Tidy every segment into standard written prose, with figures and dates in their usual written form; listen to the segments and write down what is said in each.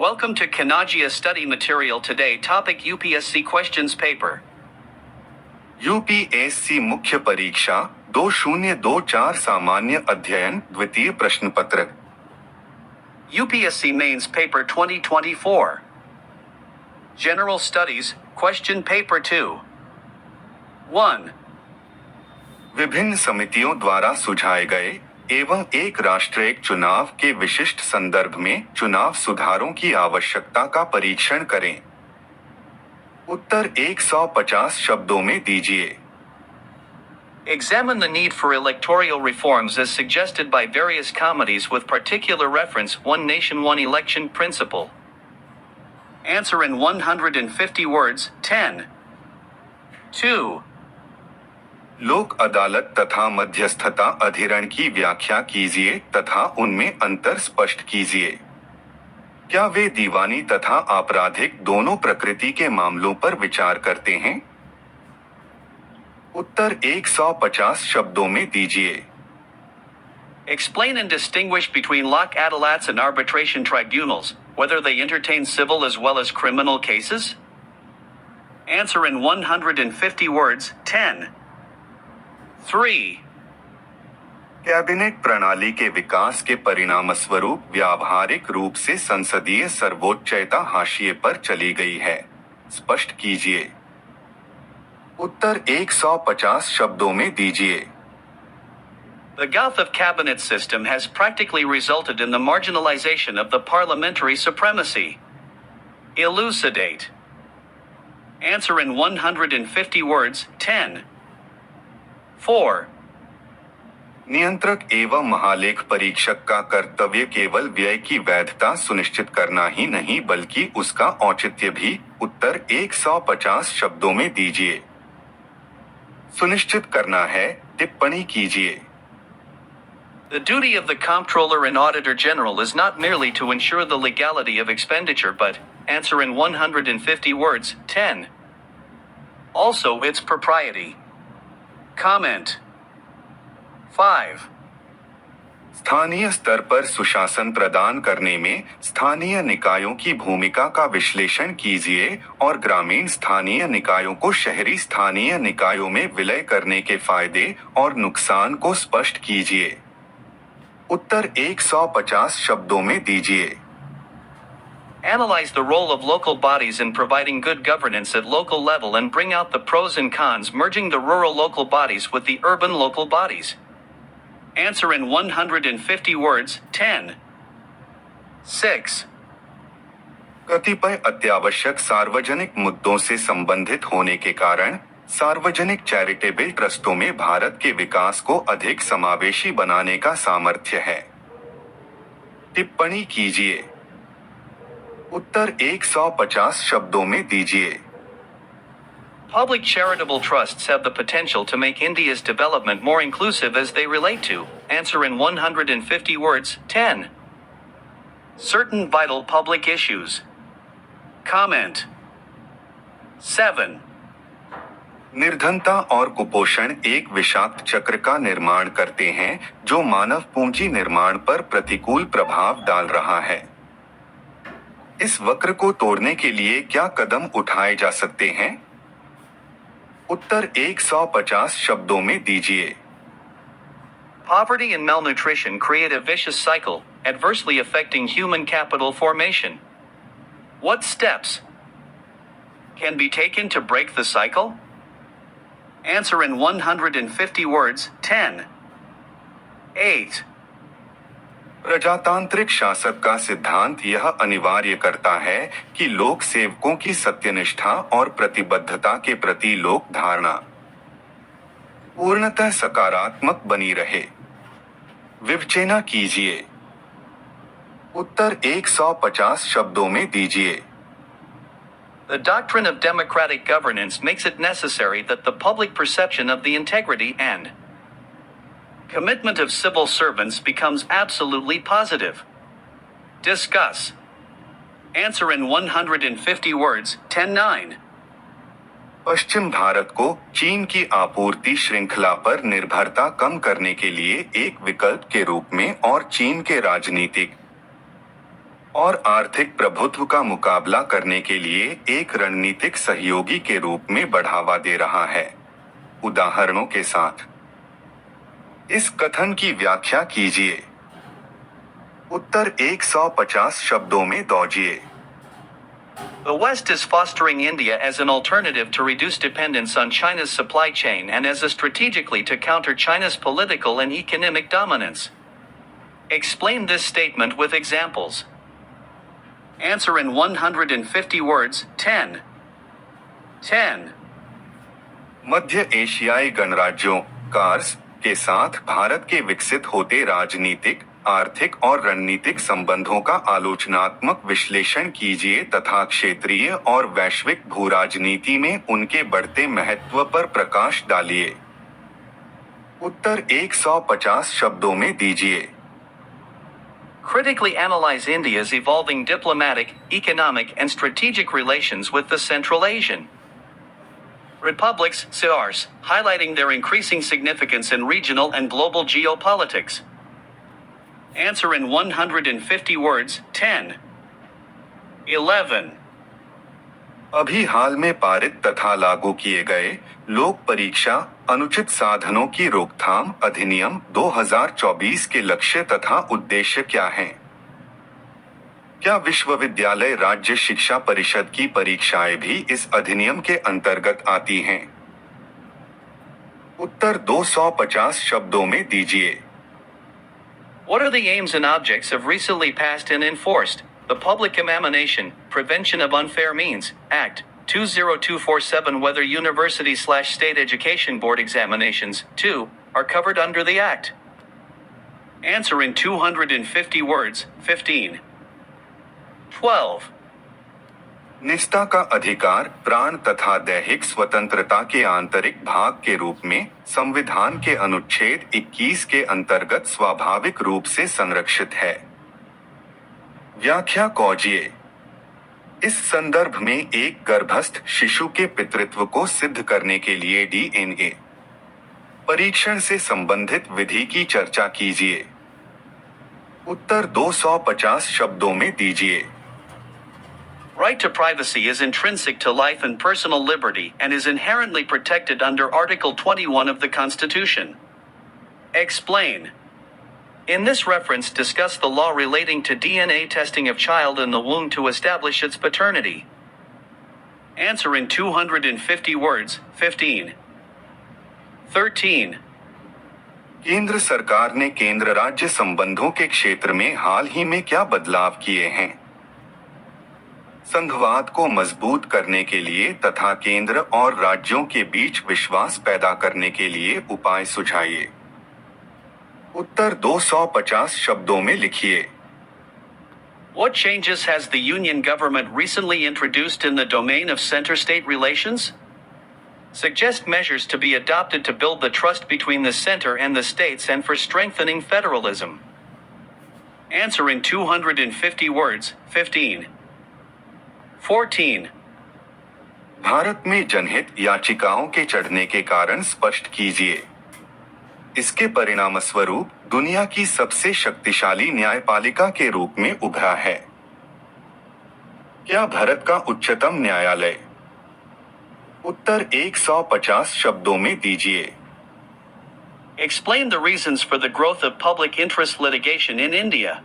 Welcome to Kanagia study material today. Topic UPSC questions paper. UPSC मुख्य परीक्षा 2024 सामान्य अध्ययन द्वितीय प्रश्न पत्र। UPSC mains paper 2024. General studies, question paper 2. 1. विभिन्न समितियों द्वारा सुझाए गए एवं एक राष्ट्र एक चुनाव के विशिष्ट संदर्भ में चुनाव सुधारों की आवश्यकता का परीक्षण करें। उत्तर 150 शब्दों में दीजिए। Examine the need for electoral reforms as suggested by various committees with particular reference one nation one election principle. Answer in 150 words. 10. 2. लोक अदालत तथा मध्यस्थता अधिकरण की व्याख्या कीजिए तथा उनमें अंतर स्पष्ट कीजिए। क्या वे दीवानी तथा आपराधिक दोनों प्रकृति के मामलों पर विचार करते हैं? उत्तर 150 शब्दों में दीजिए। Explain and distinguish between lock adalats and arbitration tribunals, whether they entertain civil as well as criminal cases? Answer in 150 words. 10. 3. Cabinet प्रणाली के विकास के परिणामस्वरूप व्यावहारिक रूप से संसदीय सर्वोच्चता हाशिए पर चली गई है। स्पष्ट कीजिए। उत्तर 150 शब्दों में दीजिए। The Gauth of cabinet system has practically resulted in the marginalization of the parliamentary supremacy. Elucidate. Answer in 150 words. 10. 4. नियंत्रक एवं महालेख परीक्षक का कर्तव्य केवल व्यय की वैधता सुनिश्चित करना ही नहीं बल्कि उसका औचित्य भी। उत्तर 150 शब्दों में दीजिए। सुनिश्चित करना है, टिप्पणी कीजिए। The duty of the Comptroller and Auditor General is not merely to ensure the legality of expenditure but, answer in 150 words. 10. Also its propriety. Comment. 5. स्थानीय स्तर पर सुशासन प्रदान करने में स्थानीय निकायों की भूमिका का विश्लेषण कीजिए और ग्रामीण स्थानीय निकायों को शहरी स्थानीय निकायों में विलय करने के फायदे और नुकसान को स्पष्ट कीजिए। उत्तर 150 शब्दों में दीजिए। Analyze the role of local bodies in providing good governance at local level and bring out the pros and cons merging the rural local bodies with the urban local bodies. Answer in 150 words. 10. 6. कतिपय अत्यावश्यक सार्वजनिक मुद्दों से संबंधित होने के कारण सार्वजनिक चैरिटेबल ट्रस्टों में भारत के विकास को अधिक समावेशी बनाने का सामर्थ्य है। टिप्पणी कीजिए। उत्तर 150 शब्दों में दीजिए। Public charitable trusts have the potential to make India's development more inclusive as they relate to. Answer in 150 words. 10. Certain vital public issues. Comment. 7. निर्धनता और कुपोषण एक विषाक्त चक्र का निर्माण करते हैं जो मानव पूंजी निर्माण पर प्रतिकूल प्रभाव डाल रहा है। इस वक्र को तोड़ने के लिए क्या कदम उठाए जा सकते हैं? उत्तर 150 शब्दों में दीजिए। Poverty and malnutrition create a vicious cycle, adversely affecting human capital formation. What steps can be taken to break the cycle? Answer in 150 words. 10. 8. प्रजातांत्रिक शासक का सिद्धांत यह अनिवार्य करता है कि लोक सेवकों की सत्यनिष्ठा और प्रतिबद्धता के प्रति लोक धारणा पूर्णतः सकारात्मक बनी रहे। विवेचना कीजिए। उत्तर 150 शब्दों में दीजिए। The doctrine of democratic governance makes it necessary that the public perception of the integrity and commitment of civil servants becomes absolutely positive. Discuss. Answer in 150 words. 10-9. पश्चिम भारत को चीन की आपूर्ति श्रृंखला पर निर्भरता कम करने के लिए एक विकल्प के रूप में और चीन के राजनीतिक और आर्थिक प्रभुत्व का मुकाबला करने के लिए एक रणनीतिक सहयोगी के रूप में बढ़ावा दे रहा है। उदाहरणों के साथ इस कथन की व्याख्या कीजिए। उत्तर 150 शब्दों में दौड़िए। The West is fostering India as an alternative to reduce dependence on China's supply chain and as a strategically to counter China's political and economic dominance. Explain this statement with examples. Answer in 150 words. 10. 10. मध्य एशियाई गणराज्यों cars के साथ भारत के विकसित होते राजनीतिक, आर्थिक और रणनीतिक संबंधों का आलोचनात्मक विश्लेषण कीजिए तथा क्षेत्रीय और वैश्विक भूराजनीति में उनके बढ़ते महत्व पर प्रकाश डालिए। उत्तर 150 शब्दों में दीजिए। Critically analyze India's evolving diplomatic, economic and strategic relations with the Central Asian republics, CARs, highlighting their increasing significance in regional and global geopolitics. Answer in 150 words. 10. 11. अभी हाल में पारित तथा लागू किए गए लोक परीक्षा अनुचित साधनों की रोकथाम अधिनियम 2024 के लक्ष्य तथा उद्देश्य क्या हैं? क्या विश्वविद्यालय राज्य शिक्षा परिषद की परीक्षाएं भी इस अधिनियम के अंतर्गत आती हैं? उत्तर 250 शब्दों में दीजिए। What are the aims and objects of recently passed and enforced the Public Examination, Prevention of Unfair Means, Act, 20247 whether university/state education board examinations, 2, are covered under the Act? Answer in 250 words. 15. 12. निष्ठा का अधिकार प्राण तथा दैहिक स्वतंत्रता के आंतरिक भाग के रूप में संविधान के अनुच्छेद 21 के अंतर्गत स्वाभाविक रूप से संरक्षित है। व्याख्या कीजिए। इस संदर्भ में एक गर्भस्थ शिशु के पितृत्व को सिद्ध करने के लिए डीएनए परीक्षण से संबंधित विधि की चर्चा कीजिए। उत्तर 250 शब्दों में दीजिए। Right to privacy is intrinsic to life and personal liberty and is inherently protected under Article 21 of the Constitution. Explain. In this reference, discuss the law relating to DNA testing of child in the womb to establish its paternity. Answer in 250 words. 15. 13. केंद्र सरकार ने केंद्र राज्य संबंधों के क्षेत्र में हाल ही में क्या बदलाव किए हैं? संघवाद को मजबूत करने के लिए तथा केंद्र और राज्यों के बीच विश्वास पैदा करने के लिए उपाय सुझाइए। उत्तर 250 शब्दों में लिखिए। What changes has the Union government recently introduced in the domain of center-state relations? Suggest measures to be adopted to build the trust between the center and the states and for strengthening federalism. Answer in 250 words. 15. 14. Bharat में जनहित याचिकाओं के चढ़ने के कारण स्पष्ट कीजिए। इसके परिणामस्वरूप दुनिया की सबसे शक्तिशाली न्यायपालिका के रूप में उभरा है। क्या भारत का उच्चतम न्यायालय? उत्तर 150 शब्दों में दीजिए। Explain the reasons for the growth of public interest litigation in India.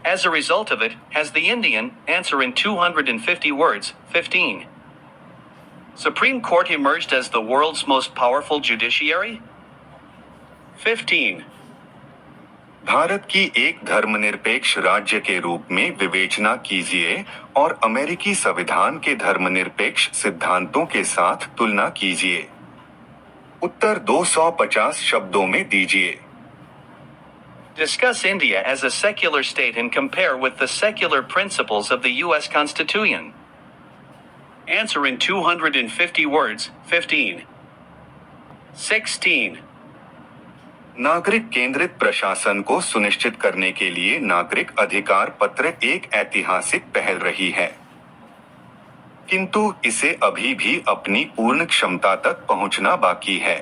As a result of it, has the Indian, answer in 250 words. 15. Supreme Court emerged as the world's most powerful judiciary? 15. Bharat की एक धर्मनिरपेक्ष राज्य के रूप में विवेचना कीजिए और अमेरिकी संविधान के धर्मनिरपेक्ष सिद्धांतों के साथ तुलना कीजिए। उत्तर 250 शब्दों में दीजिए। Discuss India as a secular state and compare with the secular principles of the U.S. Constitution. Answer in 250 words. 15. 16. नागरिक केंद्रित प्रशासन को सुनिश्चित करने के लिए नागरिक अधिकार पत्र एक ऐतिहासिक पहल रही है, किंतु इसे अभी भी अपनी पूर्ण क्षमता तक पहुंचना बाकी है।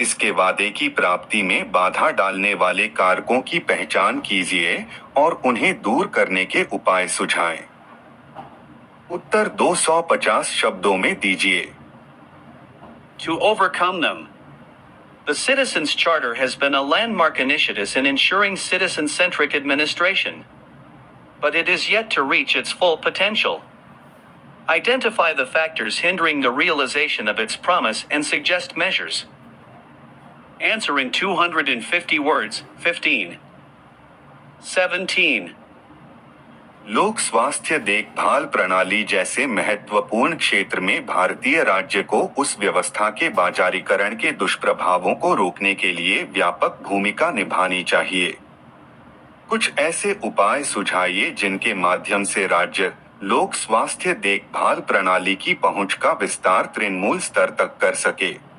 इसके वादे की प्राप्ति में बाधा डालने वाले कारकों की पहचान कीजिए और उन्हें दूर करने के उपाय सुझाएं। उत्तर 250 शब्दों में दीजिए। To overcome them. The Citizens Charter has been a landmark initiative in ensuring citizen-centric administration. But it is yet to reach its full potential. Identify the factors hindering the realization of its promise and suggest measures. Answer in 250 words. 15. 17. लोक स्वास्थ्य देखभाल प्रणाली जैसे महत्वपूर्ण क्षेत्र में भारतीय राज्य को उस व्यवस्था के बाजारीकरण के दुष्प्रभावों को रोकने के लिए व्यापक भूमिका निभानी चाहिए। कुछ ऐसे उपाय सुझाइए जिनके माध्यम से राज्य लोक स्वास्थ्य देखभाल प्रणाली की पहुंच का विस्तार तृणमूल स्तर तक कर सके।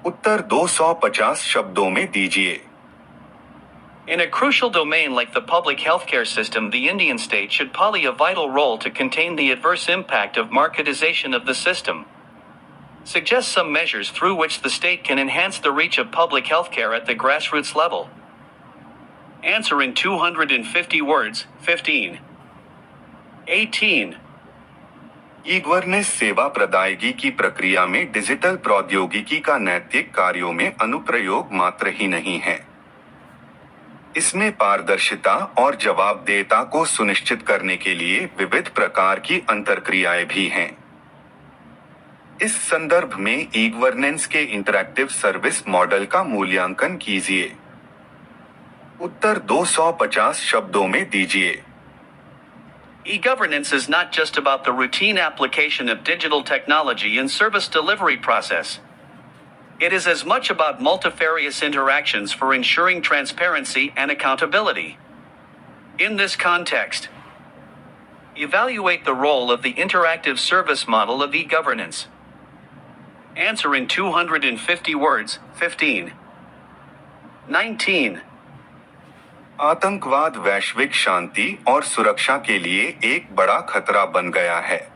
उत्तर 250 शब्दों में दीजिए। In a crucial domain like the public healthcare system, the Indian state should play a vital role to contain the adverse impact of marketization of the system. Suggest some measures through which the state can enhance the reach of public healthcare at the grassroots level. Answer in 250 words. 15. 18. E-governance सेवा प्रदायगी की प्रक्रिया में digital प्रौद्योगिकी का नैतिक कार्यों में अनुप्रयोग मात्र ही नहीं है, इसमें पारदर्शिता और जवाबदेहिता को सुनिश्चित करने के लिए विविध प्रकार की अंतरक्रियाएं भी हैं। इस संदर्भ में ई-गवर्नेंस के इंटरैक्टिव सर्विस मॉडल का मूल्यांकन कीजिए। उत्तर 250 शब्दों में दीजिए। E-governance is not just about the routine application of digital technology in service delivery process. It is as much about multifarious interactions for ensuring transparency and accountability. In this context, evaluate the role of the interactive service model of e-governance. Answer in 250 words. 15. 19. आतंकवाद वैश्विक शांति और सुरक्षा के लिए एक बड़ा खतरा बन गया है।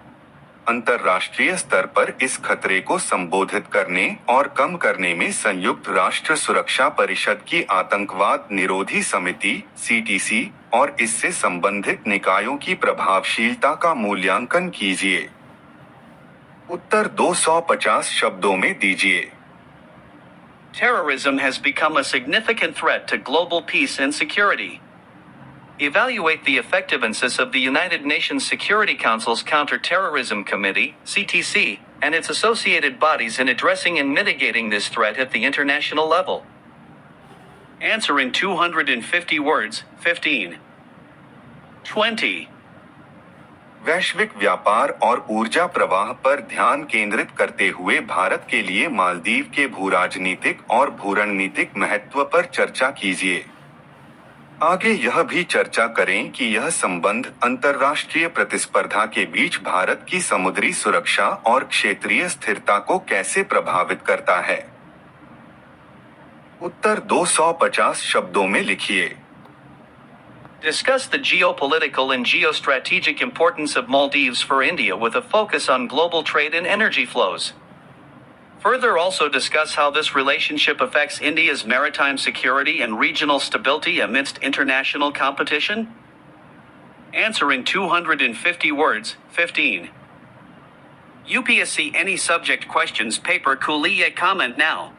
अंतर्राष्ट्रीय स्तर पर इस खतरे को संबोधित करने और कम करने में संयुक्त राष्ट्र सुरक्षा परिषद की आतंकवाद निरोधी समिति (CTC) और इससे संबंधित निकायों की प्रभावशीलता का मूल्यांकन कीजिए। उत्तर 250 शब्दों में दीजिए। Terrorism has become a significant threat to global peace and security. Evaluate the effectiveness of the United Nations Security Council's Counter-Terrorism Committee, CTC, and its associated bodies in addressing and mitigating this threat at the international level. Answer in 250 words. 15. 20. वैश्विक व्यापार और ऊर्जा प्रवाह पर ध्यान केंद्रित करते हुए भारत के लिए मालदीव के भूराजनीतिक और भूरणनीतिक महत्व पर चर्चा कीजिए। आगे यह भी चर्चा करें कि यह संबंध अंतर्राष्ट्रीय प्रतिस्पर्धा के बीच भारत की समुद्री सुरक्षा और क्षेत्रीय स्थिरता को कैसे प्रभावित करता है। उत्तर 250 शब्दों में लिखिए। Discuss the geopolitical and geostrategic importance of Maldives for India with a focus on global trade and energy flows. Further, also discuss how this relationship affects India's maritime security and regional stability amidst international competition. Answer in 250 words. 15. UPSC Any subject questions paper Kuliye comment now.